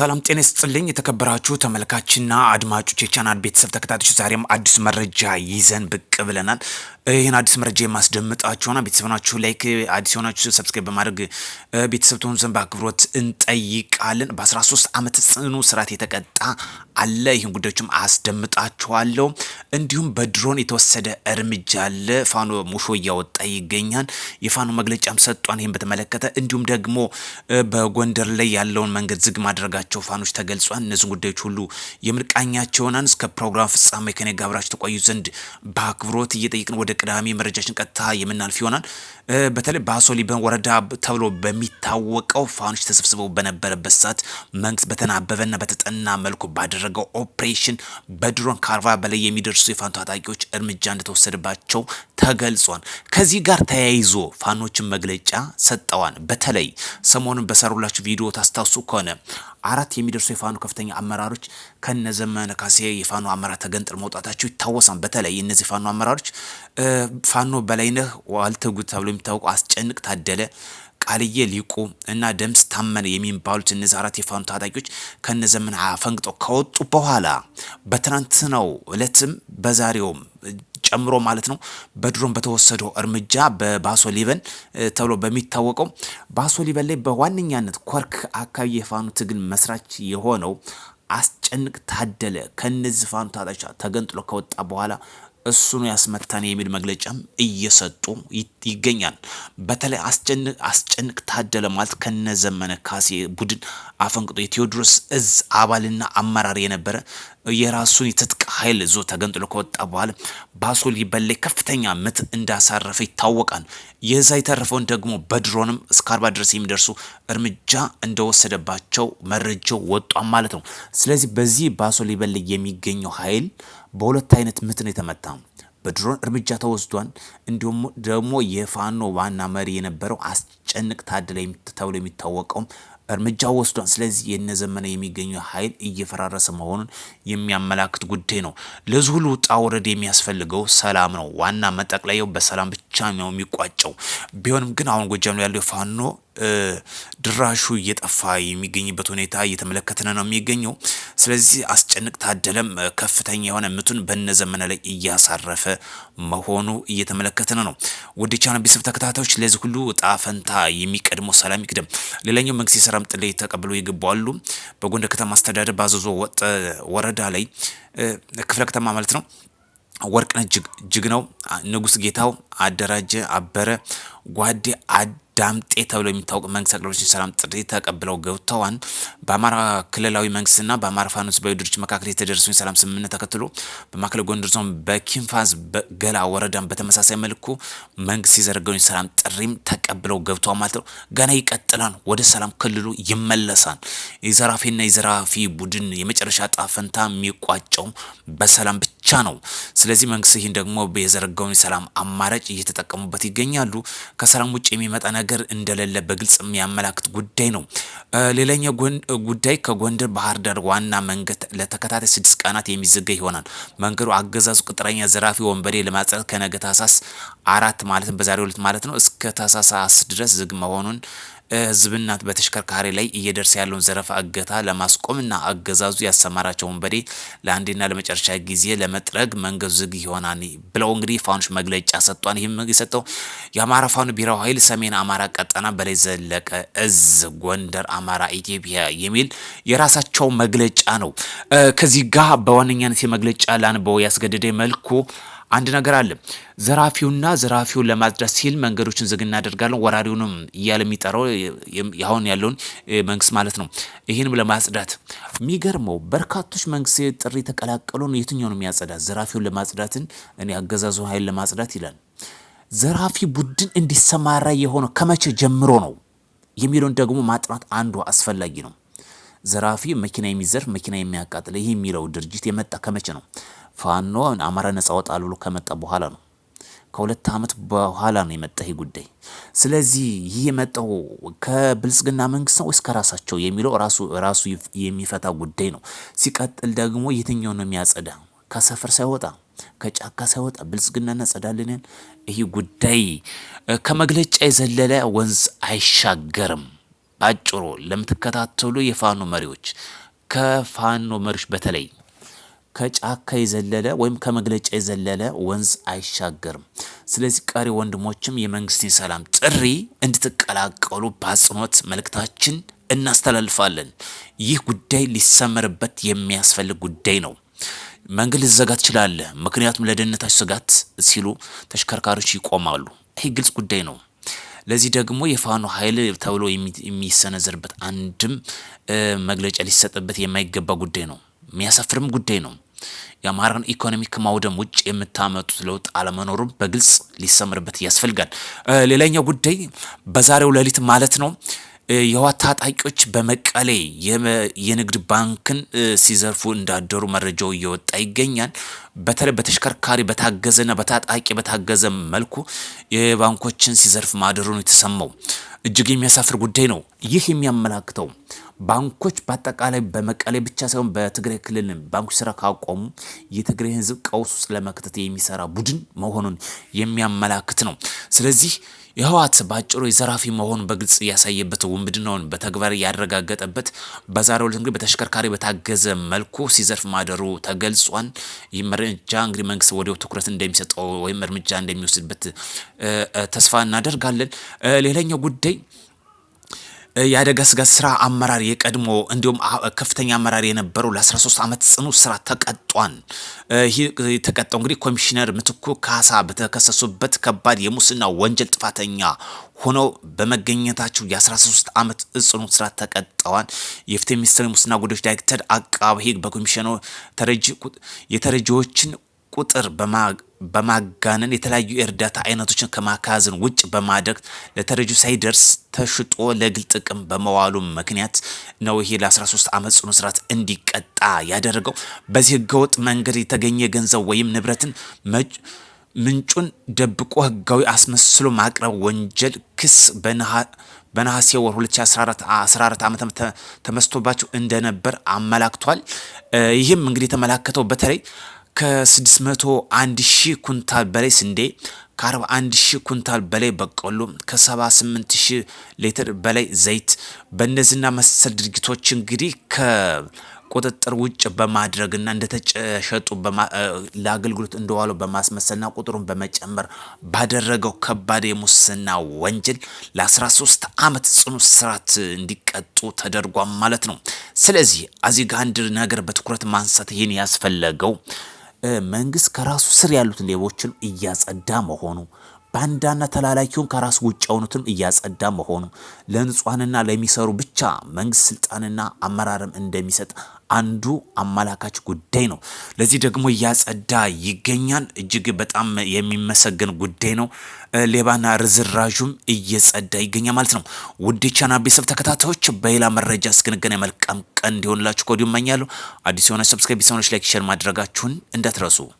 ሰላም ጤና ይስጥልኝ የተከበራችሁ ተመልካችና አድማጮች የቻናል ቤተሰብ ተከታታዮች ዛሬም አዲስ መረጃ ይዘን ብቅ ብለናል። ይሄን አዲስ መረጃ የማስደምጣችሁና ቤተሰብናችሁ ላይክ አዲስ ሆናችሁ ሰብስክራይብ በማድረግ ቤተሰብ ትሆኑ ዘንድ በአክብሮት እንጠይቃለን። በ13 ዓመት ጽኑ እስራት የተቀጣ አለ። ይህን ጉዳዮችም አስደምጣችኋለሁ። እንዲሁም በድሮን የተወሰደ እርምጃ አለ። ፋኖ ሙሾ እያወጣ ይገኛል። የፋኖ መግለጫም ሰጧን። ይህን በተመለከተ እንዲሁም ደግሞ በጎንደር ላይ ያለውን መንገድ ዝግ ማድረጋቸው ፋኖች ተገልጿል። እነዚህ ጉዳዮች ሁሉ የምርቃኛቸውናን እስከ ፕሮግራም ፍጻሜ ከኔ ጋር አብራችሁ ተቆዩ ዘንድ በአክብሮት እየጠየቅን ወደ ቅዳሜ መረጃችን ቀጥታ የምናልፍ ይሆናል። በተለይ በአሶ ሊበን ወረዳ ተብሎ በሚታወቀው ፋኖች ተሰብስበው በነበረበት ሰዓት መንግስት በተናበበና በተጠና መልኩ ባደረገው ኦፕሬሽን በድሮን ከ40 በላይ የሚደርሱ የፋኖ ታጣቂዎች እርምጃ እንደተወሰደባቸው ተገልጿል። ከዚህ ጋር ተያይዞ ፋኖችን መግለጫ ሰጠዋል። በተለይ ሰሞኑን በሰሩላችሁ ቪዲዮ ታስታውሱ ከሆነ 4 የሚደርሱ የፋኖ ከፍተኛ አመራሮች ከነዘመነ ካሴ የፋኖ አመራር ተገንጥል መውጣታቸው ይታወሳል። በተለይ እነዚህ ፋኖ አመራሮች ፋኖ በላይነህ ዋልተጉ ተብሎ የሚታወቁ አስጨንቅ ታደለ፣ ቃልዬ ሊቁ እና ደምስ ታመነ የሚባሉት እነዚህ 4 የፋኖ ታጣቂዎች ከነዘመነ አፈንግጦ ከወጡ በኋላ በትናንትናው ዕለትም በዛሬውም ጨምሮ ማለት ነው በድሮን በተወሰደው እርምጃ በባሶ ሊበን ተብሎ በሚታወቀው ባሶ ሊበን ላይ በዋነኛነት ኮርክ አካባቢ የፋኖ ትግል መስራች የሆነው አስጨንቅ ታደለ ከነዚህ ፋኖ ታጣቂዎች ተገንጥሎ ከወጣ በኋላ እሱኑ ያስመታን የሚል መግለጫም እየሰጡ ይገኛል። በተለይ አስጨንቅ ታደለ ማለት ከነዘመነ ካሴ ቡድን አፈንቅጦ የቴዎድሮስ እዝ አባልና አመራር የነበረ የራሱን የትጥቅ ኃይል ዞ ተገንጥሎ ከወጣ በኋላ ባሶ ሊበን ላይ ከፍተኛ ምት እንዳሳረፈ ይታወቃል። የዛ የተረፈውን ደግሞ በድሮንም እስከ 40 ድረስ የሚደርሱ እርምጃ እንደወሰደባቸው መረጃው ወጧል ማለት ነው። ስለዚህ በዚህ ባሶ ሊበን ላይ የሚገኘው ኃይል በሁለት አይነት ምት ነው የተመታ። በድሮን እርምጃ ተወስዷል። እንዲሁም ደግሞ የፋኖ ዋና መሪ የነበረው አስጨንቅ ታደለ ተብሎ የሚታወቀው እርምጃ ወስዷል። ስለዚህ የነዘመነ የሚገኘው ኃይል እየፈራረሰ መሆኑን የሚያመላክት ጉዳይ ነው። ለዚህ ሁሉ ውጣ ውረድ የሚያስፈልገው ሰላም ነው። ዋና መጠቅለያው በሰላም ብቻ ነው የሚቋጨው። ቢሆንም ግን አሁን ጎጃም ላይ ያለው ፋኖ ድራሹ እየጠፋ የሚገኝበት ሁኔታ እየተመለከተነ ነው የሚገኘው። ስለዚህ አስጨንቅ ታደለም ከፍተኛ የሆነ ምቱን በነዘመነ ላይ እያሳረፈ መሆኑ እየተመለከተነ ነው። ወደ ቻናል ቤተሰብ ተከታታዮች ለዚህ ሁሉ እጣ ፈንታ የሚቀድመው ሰላም ይቅደም። ሌላኛው መንግስት የሰላም ጥሪ ተቀብለው ይገባሉ። በጎንደር ከተማ አስተዳደር ባዘዞ ወረዳ ላይ ክፍለ ከተማ ማለት ነው ወርቅነህ ጅግናው፣ ንጉስ ጌታው፣ አደራጀ አበረ፣ ጓዴ ዳምጤ ተብሎ የሚታወቅ መንግስት አቅራቢዎች ሰላም ጥሪ ተቀብለው ገብተዋል። በአማራ ክልላዊ መንግስትና በአማራ ፋኖ ህዝባዊ ድርጅት መካከል የተደረሰውን ሰላም ስምምነት ተከትሎ በማዕከላዊ ጎንደር ዞን በኪንፋዝ ገላ ወረዳም በተመሳሳይ መልኩ መንግስት የዘረጋውን ሰላም ጥሪም ተቀብለው ገብተዋል ማለት ነው። ገና ይቀጥላል። ወደ ሰላም ክልሉ ይመለሳል። የዘራፊና የዘራፊ ቡድን የመጨረሻ ጣፈንታ የሚቋጨው በሰላም ብቻ ነው። ስለዚህ መንግስት ይህን ደግሞ የዘረጋውን ሰላም አማራጭ እየተጠቀሙበት ይገኛሉ። ከሰላም ውጭ የሚመጣ ነገር እንደሌለ በግልጽ የሚያመላክት ጉዳይ ነው። ሌላኛው ጉዳይ ከጎንደር ባህር ዳር ዋና መንገድ ለተከታታይ 6 ቀናት የሚዘጋ ይሆናል። መንገዱ አገዛዙ ቅጥረኛ ዘራፊ ወንበዴ ለማጽዳት ከነገ ታህሳስ 4 ማለትም በዛሬው ዕለት ማለት ነው እስከ ታህሳስ 10 ድረስ ዝግ መሆኑን ህዝብና በተሽከርካሪ ላይ እየደረሰ ያለውን ዘረፋ እገታ ለማስቆምና አገዛዙ ያሰማራቸው ወንበዴ ለአንዴና ለመጨረሻ ጊዜ ለመጥረግ መንገዱ ዝግ ይሆናል ብለው እንግዲህ ፋኖች መግለጫ ሰጥቷል። ይህም የሰጠው የአማራ ፋኖ ብሔራዊ ኃይል ሰሜን አማራ ቀጠና በላይ ዘለቀ እዝ ጎንደር አማራ ኢትዮጵያ የሚል የራሳቸው መግለጫ ነው። ከዚህ ጋር በዋነኛነት የመግለጫ ላንበው ያስገደደ መልኩ አንድ ነገር አለ። ዘራፊውን ለማጽዳት ሲል መንገዶችን ዝግ እናደርጋለን ወራሪውንም እያለ የሚጠራው አሁን ያለውን መንግስት ማለት ነው። ይህንም ለማጽዳት የሚገርመው በርካቶች መንግስት ጥሪ ተቀላቀሉን። የትኛውን የሚያጸዳ ዘራፊውን ለማጽዳትን እኔ አገዛዙ ኃይል ለማጽዳት ይላል። ዘራፊ ቡድን እንዲሰማራ የሆነው ከመቼ ጀምሮ ነው የሚለውን ደግሞ ማጥናት አንዱ አስፈላጊ ነው። ዘራፊ መኪና የሚዘርፍ መኪና የሚያቃጥል ይህ የሚለው ድርጅት የመጣ ከመቼ ነው? ፋኖ አማራ ነጻ ወጣል ብሎ ከመጣ በኋላ ነው። ከ2 ዓመት በኋላ ነው የመጣ ይህ ጉዳይ። ስለዚህ ይህ የመጣው ከብልጽግና መንግስት ነው ወይስ ከራሳቸው የሚለው ራሱ የሚፈታ ጉዳይ ነው። ሲቀጥል ደግሞ የትኛው ነው የሚያጸዳ? ከሰፈር ሳይወጣ ከጫካ ሳይወጣ ብልጽግና እናጸዳለን። ይህ ጉዳይ ከመግለጫ የዘለለ ወንዝ አይሻገርም። ባጭሩ ለምትከታተሉ የፋኖ መሪዎች ከፋኖ መሪዎች በተለይ ከጫካ የዘለለ ወይም ከመግለጫ የዘለለ ወንዝ አይሻገርም። ስለዚህ ቀሪ ወንድሞችም የመንግስትን ሰላም ጥሪ እንድትቀላቀሉ በአጽንኦት መልእክታችን እናስተላልፋለን። ይህ ጉዳይ ሊሰመርበት የሚያስፈልግ ጉዳይ ነው። መንገድ ልዘጋ ትችላለህ፣ ምክንያቱም ለደህንነታቸው ስጋት ሲሉ ተሽከርካሪዎች ይቆማሉ። ይህ ግልጽ ጉዳይ ነው። ለዚህ ደግሞ የፋኖ ኃይል ተብሎ የሚሰነዘርበት አንድም መግለጫ ሊሰጥበት የማይገባ ጉዳይ ነው። የሚያሳፍርም ጉዳይ ነው። የአማራን ኢኮኖሚ ከማውደም ውጭ የምታመጡት ለውጥ አለመኖሩም በግልጽ ሊሰምርበት ያስፈልጋል። ሌላኛው ጉዳይ በዛሬው ሌሊት ማለት ነው የህወሓት ታጣቂዎች በመቀሌ የንግድ ባንክን ሲዘርፉ እንዳደሩ መረጃው እየወጣ ይገኛል። በተለይ በተሽከርካሪ በታገዘና በታጣቂ በታገዘ መልኩ የባንኮችን ሲዘርፍ ማደሩን የተሰማው እጅግ የሚያሳፍር ጉዳይ ነው። ይህ የሚያመላክተው ባንኮች በአጠቃላይ በመቀሌ ብቻ ሳይሆን በትግራይ ክልል ባንኮች ስራ ካቆሙ የትግራይ ህዝብ ቀውስ ውስጥ ለመክተት የሚሰራ ቡድን መሆኑን የሚያመላክት ነው። ስለዚህ የህወሓት ባጭሩ የዘራፊ መሆኑን በግልጽ ያሳየበት ውንብድናውን በተግባር ያረጋገጠበት በዛሬው ዕለት እንግዲህ በተሽከርካሪ በታገዘ መልኩ ሲዘርፍ ማደሩ ተገልጿል። ይህ መረጃ እንግዲህ መንግስት ወዲያው ትኩረት እንደሚሰጠው ወይም እርምጃ እንደሚወስድበት ተስፋ እናደርጋለን። ሌላኛው ጉዳይ የአደጋ ስጋት ስራ አመራር የቀድሞ እንዲሁም ከፍተኛ አመራር የነበረው ለ13 ዓመት ጽኑ እስራት ተቀጧል። ይህ ተቀጣው እንግዲህ ኮሚሽነር ምትኩ ካሳ በተከሰሱበት ከባድ የሙስና ወንጀል ጥፋተኛ ሆነው በመገኘታቸው የ13 ዓመት ጽኑ እስራት ተቀጠዋል። የፍትህ ሚኒስቴር የሙስና ጉዳዮች ዳይሬክተር አቃቤ ሕግ በኮሚሽኑ የተረጂዎችን ቁጥር በማጋነን የተለያዩ የእርዳታ አይነቶችን ከማካዘን ውጭ በማድረግ ለተረጂው ሳይደርስ ተሽጦ ለግል ጥቅም በመዋሉ ምክንያት ነው ይሄ ለ13 ዓመት ጽኑ እስራት እንዲቀጣ ያደረገው። በዚህ ህገወጥ መንገድ የተገኘ ገንዘብ ወይም ንብረትን ምንጩን ደብቆ ህጋዊ አስመስሎ ማቅረብ ወንጀል ክስ በነሐሴ ወር 2014 ዓመተ ተመስቶባቸው እንደነበር አመላክቷል። ይህም እንግዲህ የተመላከተው በተለይ ከ601 ሺህ ኩንታል በላይ ስንዴ፣ ከ41 ሺህ ኩንታል በላይ በቆሎ፣ ከ78 ሺህ ሊትር በላይ ዘይት በእነዚህና መሰል ድርጊቶች እንግዲህ ከቁጥጥር ውጭ በማድረግና እንደተሸጡ ለአገልግሎት እንደዋሉ በማስመሰልና ቁጥሩን በመጨመር ባደረገው ከባድ የሙስና ወንጀል ለ13 ዓመት ጽኑ እስራት እንዲቀጡ ተደርጓል ማለት ነው። ስለዚህ እዚህ ጋር አንድ ነገር በትኩረት ማንሳት ይህን ያስፈለገው መንግስት ከራሱ ስር ያሉትን ሌቦችን እያጸዳ መሆኑ፣ ባንዳና ተላላኪውን ከራሱ ውጭ የሆኑትን እያጸዳ መሆኑ፣ ለንጹሃንና ለሚሰሩ ብቻ መንግስት ስልጣንና አመራርም እንደሚሰጥ አንዱ አመላካች ጉዳይ ነው። ለዚህ ደግሞ እያጸዳ ይገኛል። እጅግ በጣም የሚመሰገን ጉዳይ ነው። ሌባና ርዝራዡም እየጸዳ ይገኛል ማለት ነው። ውድ ቻናል ቤተሰብ ተከታታዮች በሌላ መረጃ እስክንገናኝ መልካም ቀን እንዲሆንላችሁ ከወዲሁ እመኛለሁ። አዲስ የሆነ ሰብስክራይብ፣ ላይክ፣ ሼር ማድረጋችሁን እንዳትረሱ።